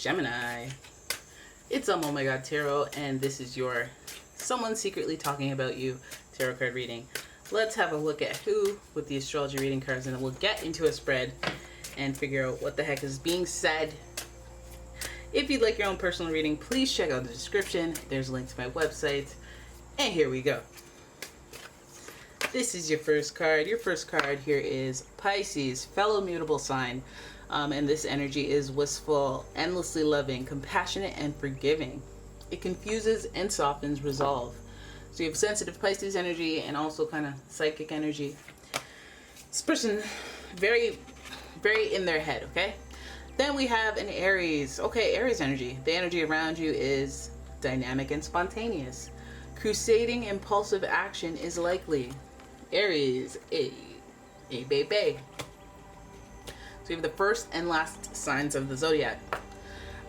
Gemini. It's umomgtarot, and this is your someone secretly talking about you tarot card reading. Let's have a look at who with the astrology reading cards, and then we'll get into a spread and figure out what the heck is being said. If you'd like your own personal reading, please check out the description. There's a link to my website. And here we go. This is your first card. Your first card here is Pisces, fellow mutable sign. And this energy is wistful, endlessly loving, compassionate, and forgiving. It confuses and softens resolve. So you have sensitive Pisces energy and also kind of psychic energy. This person, very, very in their head, okay? Then we have an Aries. Okay, Aries energy. The energy around you is dynamic and spontaneous. Crusading, impulsive action is likely. Aries, a baby. So you have the first and last signs of the zodiac.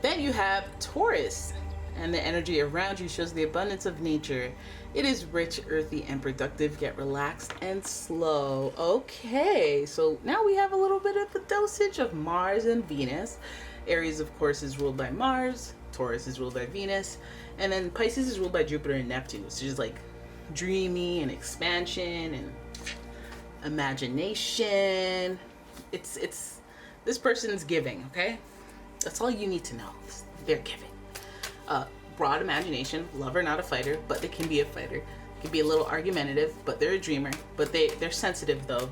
Then you have Taurus, and the energy around you shows the abundance of nature. It is rich, earthy, and productive, yet relaxed and slow. Okay, so now we have a little bit of the dosage of Mars and Venus. Aries, of course, is ruled by Mars. Taurus is ruled by Venus. And then Pisces is ruled by Jupiter and Neptune, which is like dreamy and expansion and imagination. It's this person's giving, okay? That's all you need to know. They're giving. Broad imagination, lover, not a fighter, but they can be a fighter. Can be a little argumentative, but they're a dreamer. But they're sensitive though.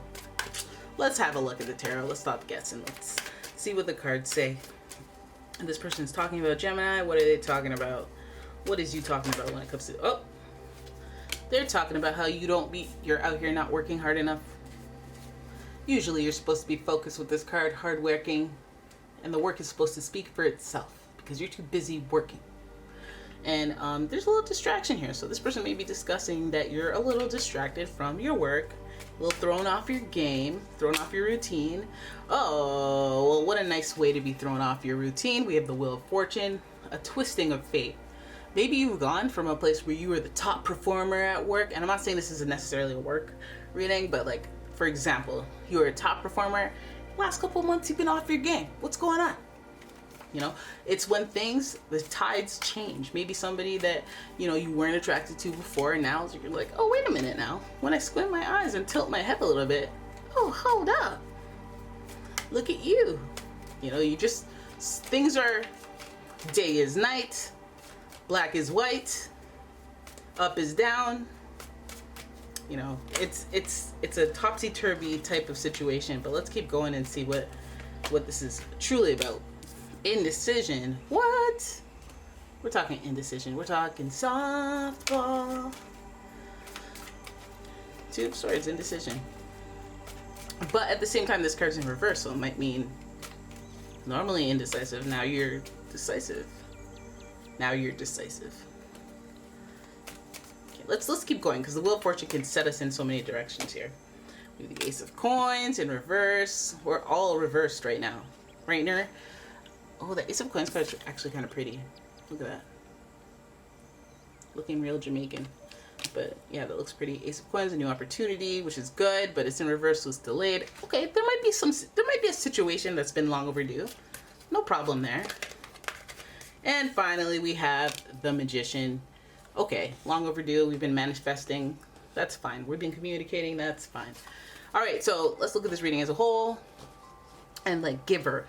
Let's have a look at the tarot. Let's stop guessing. Let's see what the cards say. And this person's talking about Gemini. What are they talking about? What is you talking about when it comes to... Oh! They're talking about how you're out here not working hard enough. Usually you're supposed to be focused with this card, hardworking, and the work is supposed to speak for itself because you're too busy working. And there's a little distraction here. So this person may be discussing that you're a little distracted from your work, a little thrown off your game, thrown off your routine. Oh, well, what a nice way to be thrown off your routine. We have the Wheel of Fortune, a twisting of fate. Maybe you've gone from a place where you were the top performer at work, and I'm not saying this is necessarily a work reading, but like, for example, you were a top performer. Last couple of months, you've been off your game. What's going on? You know, it's when the tides change. Maybe somebody that, you know, you weren't attracted to before, and now you're like, oh, wait a minute now. When I squint my eyes and tilt my head a little bit, oh, hold up. Look at you. You know, things are, day is night, black is white, up is down. You know, it's a topsy-turvy type of situation, but let's keep going and see what this is truly about. Indecision. What? We're talking indecision. We're talking softball. Two of Swords, indecision. But at the same time, this card's in reverse, so it might mean normally indecisive. Now you're decisive. Now you're decisive. Let's keep going, because the Wheel of Fortune can set us in so many directions here. We have the Ace of Coins in reverse. We're all reversed right now. Right now. Oh, the Ace of Coins card is actually kind of pretty. Look at that. Looking real Jamaican. But yeah, that looks pretty. Ace of Coins, a new opportunity, which is good, but it's in reverse, so it's delayed. Okay, there might be a situation that's been long overdue. No problem there. And finally, we have the Magician. Okay, long overdue. We've been manifesting. That's fine. We've been communicating. That's fine. All right, so let's look at this reading as a whole and like giver.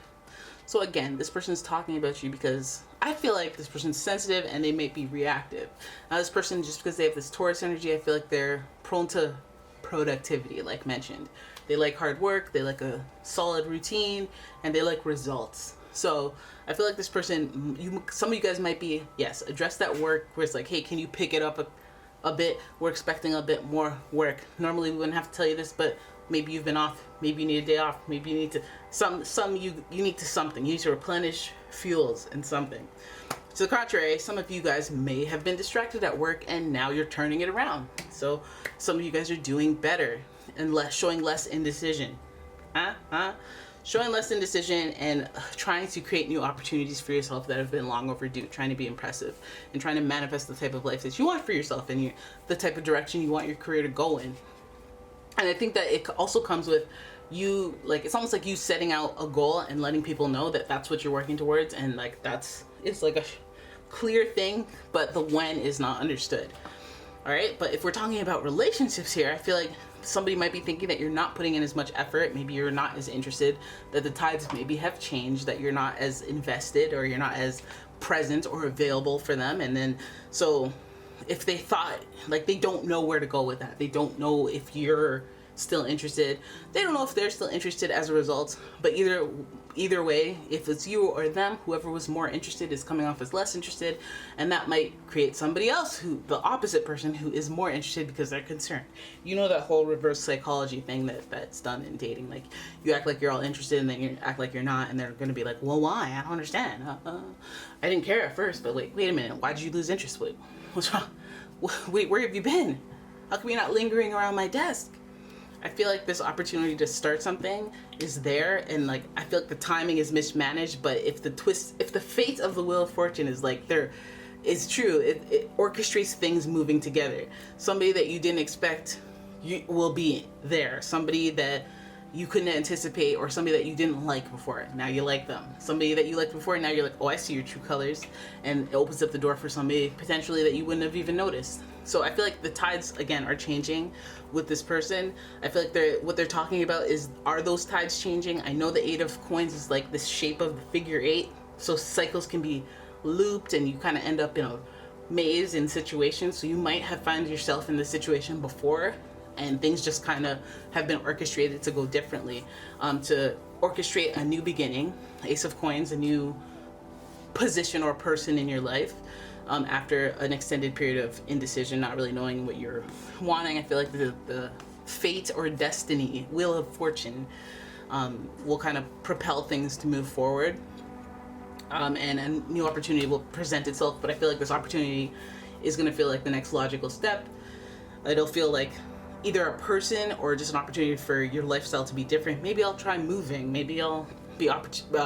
So again, this person's talking about you because I feel like this person's sensitive and they may be reactive. Now this person, just because they have this Taurus energy, I feel like they're prone to productivity, like mentioned. They like hard work, they like a solid routine, and they like results. So I feel like this person, some of you guys might be, yes, address that work where it's like, hey, can you pick it up a bit? We're expecting a bit more work. Normally we wouldn't have to tell you this, but maybe you've been off, maybe you need a day off, maybe you need to, you need to something. You need to replenish fuels and something. To the contrary, some of you guys may have been distracted at work and now you're turning it around. So some of you guys are doing better and showing less indecision. Showing less indecision and trying to create new opportunities for yourself that have been long overdue, trying to be impressive and trying to manifest the type of life that you want for yourself and the type of direction you want your career to go in. And I think that it also comes with you, like, it's almost like you setting out a goal and letting people know that that's what you're working towards, and like it's like a clear thing, but the when is not understood. All right, but if we're talking about relationships here, I feel like somebody might be thinking that you're not putting in as much effort, maybe you're not as interested, that the tides maybe have changed, that you're not as invested, or you're not as present or available for them. And then so if they thought, like, they don't know where to go with that, they don't know if you're still interested, they don't know if they're still interested as a result. But either way, if it's you or them, whoever was more interested is coming off as less interested, and that might create somebody else, who the opposite person, who is more interested because they're concerned. You know, that whole reverse psychology thing that's done in dating, like you act like you're all interested and then you act like you're not, and they're going to be like, well, why? I don't understand. I didn't care at first, but wait a minute, why did you lose interest? What's wrong? Wait, where have you been? How come you're not lingering around my desk? I feel like this opportunity to start something is there, and like I feel like the timing is mismanaged. But if the fate of the Wheel of Fortune is like there, is true, it orchestrates things moving together. Somebody that you didn't expect will be there. Somebody that you couldn't anticipate, or somebody that you didn't like before, now you like them. Somebody that you liked before, now you're like, oh, I see your true colors, and it opens up the door for somebody potentially that you wouldn't have even noticed. So I feel like the tides again are changing with this person. I feel like what they're talking about is, are those tides changing? I know the 8 of Coins is like this shape of the figure 8, so cycles can be looped and you kind of end up in a maze in situations. So you might have found yourself in this situation before, and things just kind of have been orchestrated to go differently, to orchestrate a new beginning. Ace of Coins, a new position or person in your life, after an extended period of indecision, not really knowing what you're wanting. I feel like the fate or destiny, Wheel of Fortune, will kind of propel things to move forward, and a new opportunity will present itself. But I feel like this opportunity is going to feel like the next logical step. It'll feel like either a person or just an opportunity for your lifestyle to be different. Maybe I'll try moving. Maybe I'll be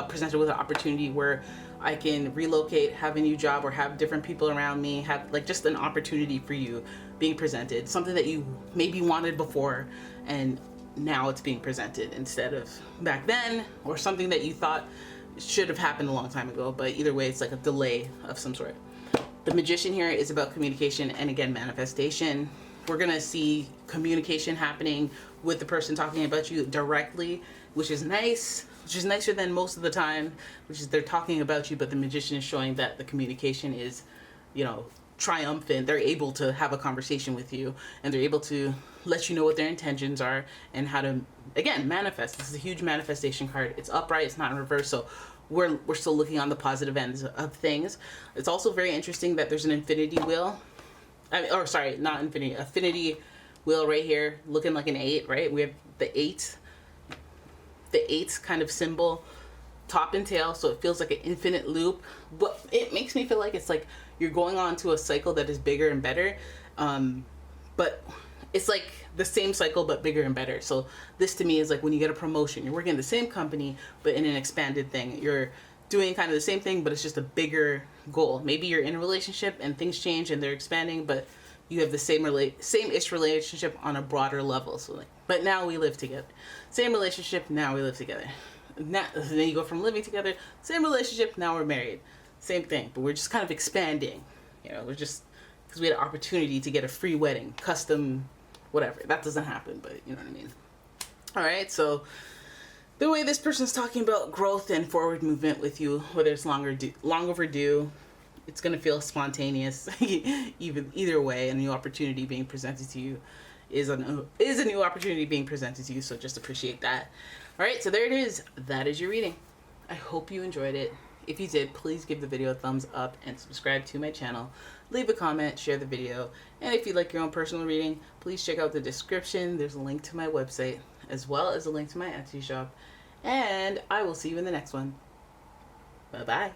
presented with an opportunity where I can relocate, have a new job, or have different people around me, have like just an opportunity for you being presented. Something that you maybe wanted before, and now it's being presented instead of back then, or something that you thought should have happened a long time ago. But either way, it's like a delay of some sort. The Magician here is about communication and, again, manifestation. We're gonna see communication happening with the person talking about you directly, which is nice, which is nicer than most of the time, which is they're talking about you, but the Magician is showing that the communication is, you know, triumphant. They're able to have a conversation with you, and they're able to let you know what their intentions are and how to, again, manifest. This is a huge manifestation card. It's upright, it's not in reverse, so we're still looking on the positive ends of things. It's also very interesting that there's an infinity wheel. Or sorry, not infinity, affinity wheel right here, looking like an 8, right? We have the 8 kind of symbol, top and tail, so it feels like an infinite loop. But it makes me feel like it's like you're going on to a cycle that is bigger and better, but it's like the same cycle but bigger and better. So this to me is like when you get a promotion, you're working in the same company but in an expanded thing. You're doing kind of the same thing, but it's just a bigger goal. Maybe you're in a relationship and things change and they're expanding, but you have the same-ish relationship on a broader level. So like, but now we live together. Same relationship, now we live together. Now, then you go from living together, same relationship, now we're married. Same thing, but we're just kind of expanding. You know, we're just, because we had an opportunity to get a free wedding, custom, whatever. That doesn't happen, but you know what I mean. All right, so the way this person's talking about growth and forward movement with you, whether it's long overdue, it's gonna feel spontaneous. Either way, a new opportunity being presented to you is a new opportunity being presented to you. So just appreciate that. All right, so there it is. That is your reading. I hope you enjoyed it. If you did, please give the video a thumbs up and subscribe to my channel. Leave a comment, share the video, and if you'd like your own personal reading, please check out the description. There's a link to my website, as well as a link to my Etsy shop. And I will see you in the next one. Bye-bye.